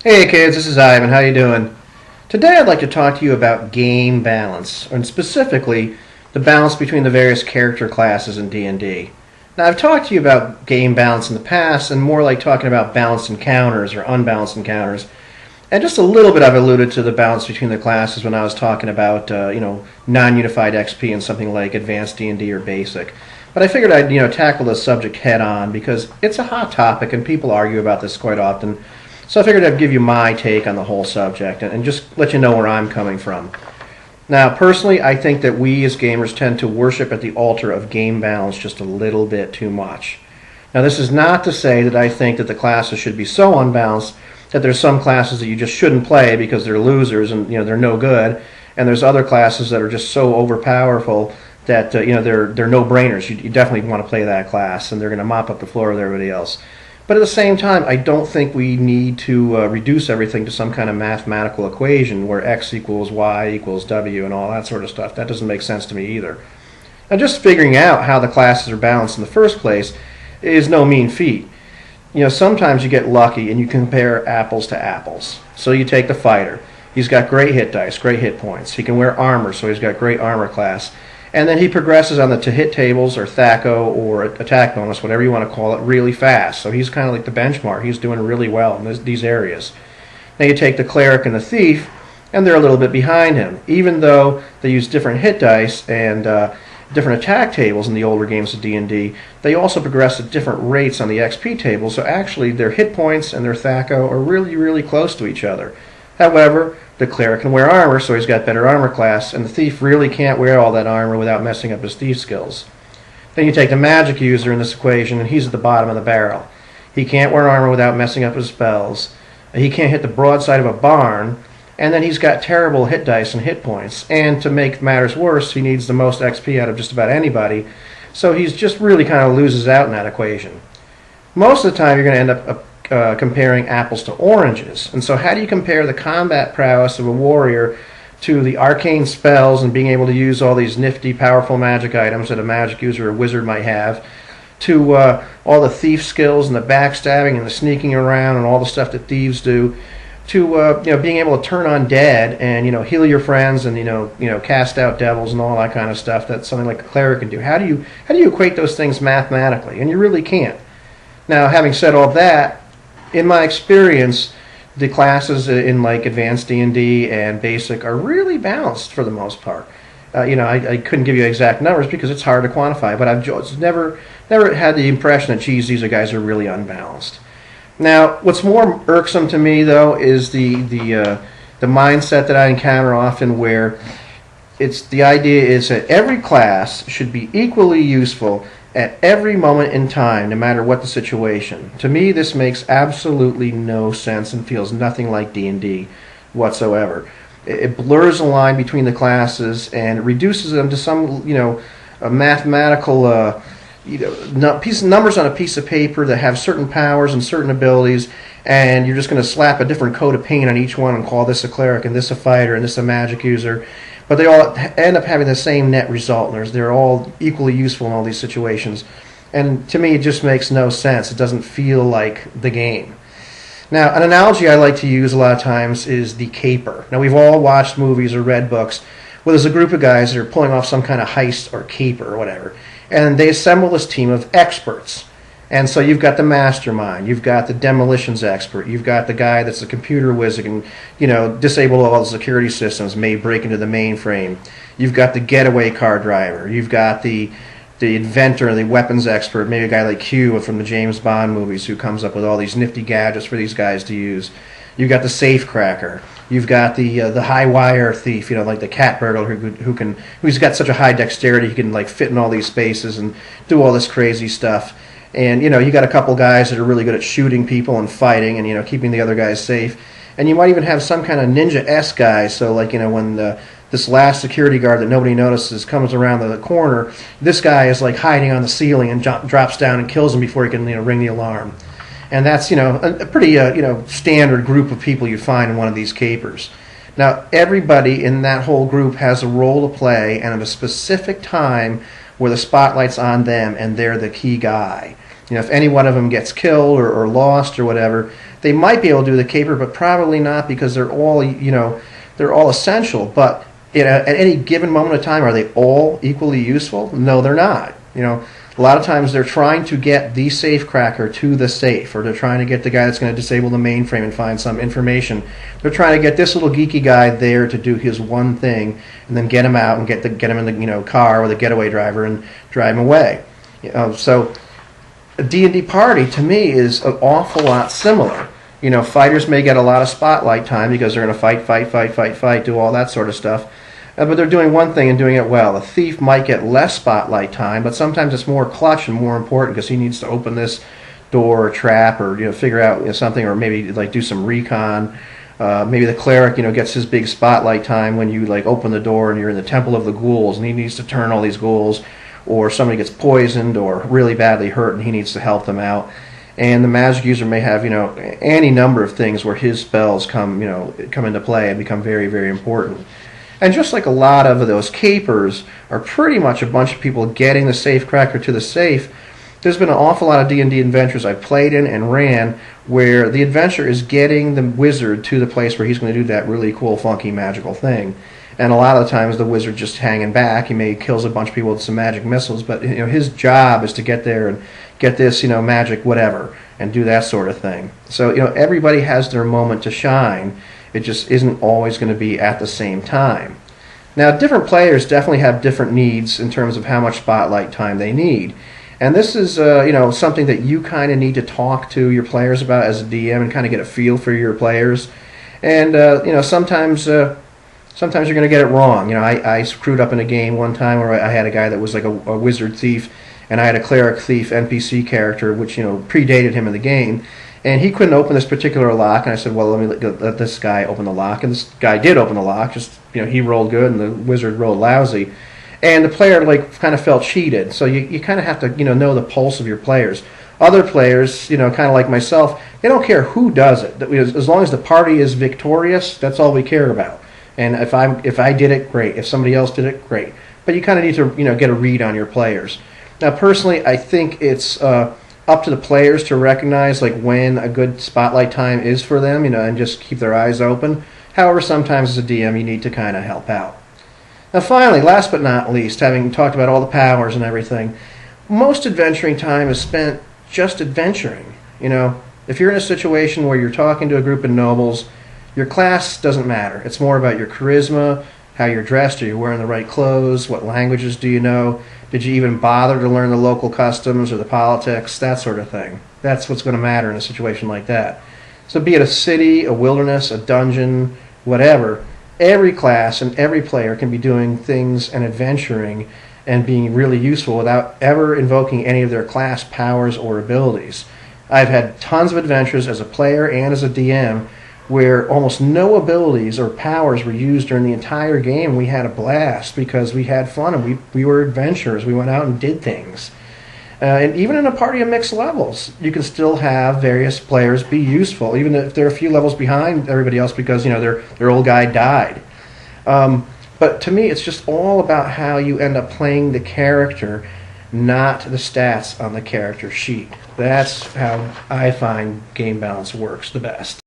Hey kids, this is Ivan. How you doing? Today I'd like to talk to you about game balance, and specifically the balance between the various character classes in D&D. Now I've talked to you about game balance in the past, and more like talking about balanced encounters or unbalanced encounters. And just a little bit I've alluded to the balance between the classes when I was talking about non-unified XP and something like advanced D&D or basic. But I figured I'd tackle this subject head on because it's a hot topic and people argue about this quite often. So I figured I'd give you my take on the whole subject and just let you know where I'm coming from. Now, personally, I think that we as gamers tend to worship at the altar of game balance just a little bit too much. Now, this is not to say that I think that the classes should be so unbalanced that there's some classes that you just shouldn't play because they're losers and they're no good, and there's other classes that are just so overpowerful that they're no-brainers. You definitely want to play that class, and they're going to mop up the floor with everybody else. But at the same time, I don't think we need to reduce everything to some kind of mathematical equation where x equals y equals w and all that sort of stuff. That doesn't make sense to me either. Now, just figuring out how the classes are balanced in the first place is no mean feat. Sometimes you get lucky and you compare apples to apples. So you take the fighter. He's got great hit dice, great hit points. He can wear armor, so he's got great armor class. And then he progresses on the to-hit tables or THAC0 or attack bonus, whatever you want to call it, really fast. So he's kind of like the benchmark. He's doing really well in these areas. Now you take the cleric and the thief, and they're a little bit behind him. Even though they use different hit dice and different attack tables in the older games of D&D, they also progress at different rates on the XP table, so actually their hit points and their THAC0 are really, really close to each other. However, the cleric can wear armor, so he's got better armor class, and the thief really can't wear all that armor without messing up his thief skills. Then you take the magic user in this equation, and he's at the bottom of the barrel. He can't wear armor without messing up his spells. He can't hit the broadside of a barn, and then he's got terrible hit dice and hit points. And to make matters worse, he needs the most XP out of just about anybody, so he's just really kind of loses out in that equation. Most of the time, you're going to end up comparing apples to oranges. And so how do you compare the combat prowess of a warrior to the arcane spells and being able to use all these nifty, powerful magic items that a magic user or wizard might have, to all the thief skills and the backstabbing and the sneaking around and all the stuff that thieves do, to being able to turn undead and heal your friends and cast out devils and all that kind of stuff that something like a cleric can do? How do you equate those things mathematically? And you really can't. Now, having said all that, in my experience, the classes in like advanced D&D and basic are really balanced for the most part. I couldn't give you exact numbers because it's hard to quantify, but I've just never had the impression that, geez, these guys are really unbalanced. Now, what's more irksome to me though is the mindset that I encounter often, where the idea is that every class should be equally useful at every moment in time, no matter what the situation. To me, this makes absolutely no sense and feels nothing like D&D whatsoever. It blurs the line between the classes and it reduces them to some, a mathematical, numbers on a piece of paper that have certain powers and certain abilities, and you're just going to slap a different coat of paint on each one and call this a cleric and this a fighter and this a magic user. But they all end up having the same net result, and they're all equally useful in all these situations. And to me, it just makes no sense. It doesn't feel like the game. Now, an analogy I like to use a lot of times is the caper. Now, we've all watched movies or read books where there's a group of guys that are pulling off some kind of heist or caper or whatever, and they assemble this team of experts. And so you've got the mastermind, you've got the demolitions expert, you've got the guy that's a computer whiz that can, disable all the security systems, may break into the mainframe. You've got the getaway car driver, you've got the inventor, the weapons expert, maybe a guy like Q from the James Bond movies who comes up with all these nifty gadgets for these guys to use. You've got the safe cracker. You've got the high wire thief, like the cat burglar who's got such a high dexterity he can fit in all these spaces and do all this crazy stuff. And you got a couple guys that are really good at shooting people and fighting and keeping the other guys safe. And you might even have some kind of ninja-esque guy. So when this last security guard that nobody notices comes around the corner, this guy is hiding on the ceiling and drops down and kills him before he can ring the alarm. And that's a pretty standard group of people you find in one of these capers. Now everybody in that whole group has a role to play and at a specific time where the spotlight's on them and they're the key guy. If any one of them gets killed or lost or whatever, They might be able to do the caper, but probably not because they're all, they're all essential. But at any given moment of time, are they all equally useful? No, they're not. A lot of times they're trying to get the safe cracker to the safe, or they're trying to get the guy that's going to disable the mainframe and find some information. They're trying to get this little geeky guy there to do his one thing, and then get him out and get him in the car with a getaway driver and drive him away. So a D&D party to me is an awful lot similar. Fighters may get a lot of spotlight time because they're going to fight, do all that sort of stuff. But they're doing one thing and doing it well. A thief might get less spotlight time, but sometimes it's more clutch and more important because he needs to open this door or trap, or figure out something, or maybe do some recon. Maybe the cleric gets his big spotlight time when you open the door and you're in the Temple of the Ghouls and he needs to turn all these ghouls, or somebody gets poisoned or really badly hurt and he needs to help them out. And the magic user may have any number of things where his spells come into play and become very, very important. And just like a lot of those capers are pretty much a bunch of people getting the safe cracker to the safe, there's been an awful lot of D&D adventures I've played in and ran where the adventure is getting the wizard to the place where he's going to do that really cool, funky, magical thing. And a lot of the times the wizard just hanging back. He may kills a bunch of people with some magic missiles, but his job is to get there and get this magic whatever and do that sort of thing. So everybody has their moment to shine. It just isn't always going to be at the same time. Now, different players definitely have different needs in terms of how much spotlight time they need. And this is something that you kind of need to talk to your players about as a DM and kind of get a feel for your players. And sometimes you're going to get it wrong. I screwed up in a game one time where I had a guy that was like a wizard thief, and I had a cleric thief NPC character which predated him in the game. And he couldn't open this particular lock, and I said, well, let this guy open the lock. And this guy did open the lock, just, he rolled good, and the wizard rolled lousy. And the player, kind of felt cheated. So you kind of have to, know the pulse of your players. Other players, kind of like myself, they don't care who does it. As long as the party is victorious, that's all we care about. And if I did it, great. If somebody else did it, great. But you kind of need to, get a read on your players. Now, personally, I think it's up to the players to recognize when a good spotlight time is for them, and just keep their eyes open. However, sometimes as a DM you need to kind of help out. Now finally, last but not least, having talked about all the powers and everything, most adventuring time is spent just adventuring. If you're in a situation where you're talking to a group of nobles, your class doesn't matter. It's more about your charisma, how you're dressed, are you wearing the right clothes, what languages do you know, did you even bother to learn the local customs or the politics, that sort of thing. That's what's going to matter in a situation like that. So be it a city, a wilderness, a dungeon, whatever, every class and every player can be doing things and adventuring and being really useful without ever invoking any of their class powers or abilities. I've had tons of adventures as a player and as a DM where almost no abilities or powers were used during the entire game. We had a blast because we had fun and we were adventurers. We went out and did things. And even in a party of mixed levels, you can still have various players be useful, even if they're a few levels behind everybody else because their old guy died. But to me, it's just all about how you end up playing the character, not the stats on the character sheet. That's how I find Game Balance works the best.